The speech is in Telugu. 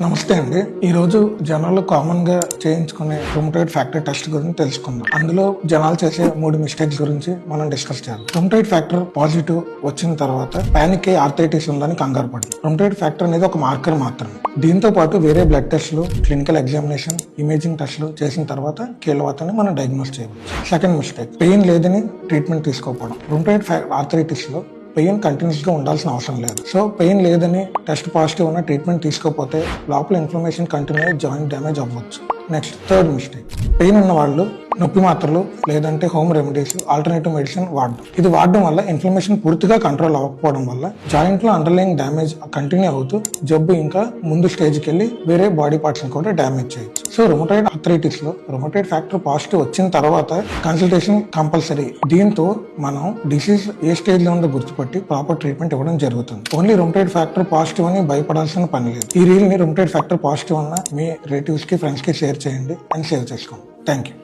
నమస్తే అండి. ఈ రోజు జనాలు కామన్ గా చేయించుకునే రుమటాయిడ్ ఫ్యాక్టర్ టెస్ట్ గురించి తెలుసుకుందాం. అందులో జనాలు చేసే 3 మిస్టేక్స్ గురించి మనం డిస్కస్ చేద్దాం. రుమటాయిడ్ ఫ్యాక్టర్ పాజిటివ్ వచ్చిన తర్వాత పానిక్ అయ్యి ఆర్థరైటిస్ ఉందని కంగారు పడింది. రుమటాయిడ్ ఫ్యాక్టర్ అనేది ఒక మార్కర్ మాత్రమే. దీంతో పాటు వేరే బ్లడ్ టెస్టులు, క్లినికల్ ఎగ్జామినేషన్, ఇమేజింగ్ టెస్టులు చేసిన తర్వాత కీళ్ళవాతని మనం డయాగ్నోస్ చేయవచ్చు. సెకండ్ మిస్టేక్, పెయిన్ లేదని ట్రీట్మెంట్ తీసుకోకపోవడం. రుమటాయిడ్ ఆర్థరైటిస్ లో పెయిన్ కంటిన్యూస్ గా ఉండాల్సిన అవసరం లేదు. సో పెయిన్ లేదని టెస్ట్ పాజిటివ్ ఉన్న ట్రీట్మెంట్ తీసుకోకపోతే లోపల ఇన్ఫ్లమేషన్ కంటిన్యూ అయ్యి జాయింట్ డ్యామేజ్ అవ్వచ్చు. నెక్స్ట్ థర్డ్ మిస్టేక్, పెయిన్ ఉన్న వాళ్ళు నొప్పి మాత్రలు లేదంటే హోమ్ రెమెడీస్, ఆల్టర్నేటివ్ మెడిసిన్ వాడడం. ఇది వాడడం వల్ల ఇన్ఫ్లమేషన్ పూర్తిగా కంట్రోల్ అవ్వకపోవడం వల్ల జాయింట్ లో అండర్లైన్ డ్యామేజ్ కంటిన్యూ అవుతూ జబ్బు ఇంకా ముందు స్టేజ్కి వెళ్ళి వేరే బాడీ పార్ట్స్ కూడా డ్యామేజ్ చేయొచ్చు. సో రుమటాయిడ్ ఆర్థరైటిస్ లో రుమటాయిడ్ ఫ్యాక్టర్ పాజిటివ్ వచ్చిన తర్వాత కన్సల్టేషన్ కంపల్సరీ. దీంతో మనం డిసీజ్ ఏ స్టేజ్ లో ఉందో గుర్తుపట్టి ప్రాపర్ ట్రీట్మెంట్ ఇవ్వడం జరుగుతుంది. ఓన్లీ రుమటాయిడ్ ఫ్యాక్టర్ పాజిటివ్ అని భయపడాల్సిన పని లేదు. ఈ రీల్ ని రుమటాయిడ్ ఫ్యాక్టర్ పాజిటివ్ అన్న మీ రిలేటివ్స్ కి, ఫ్రెండ్స్ కి షేర్ చేయండి అండ్ సేవ్ చేసుకోండి. Thank you.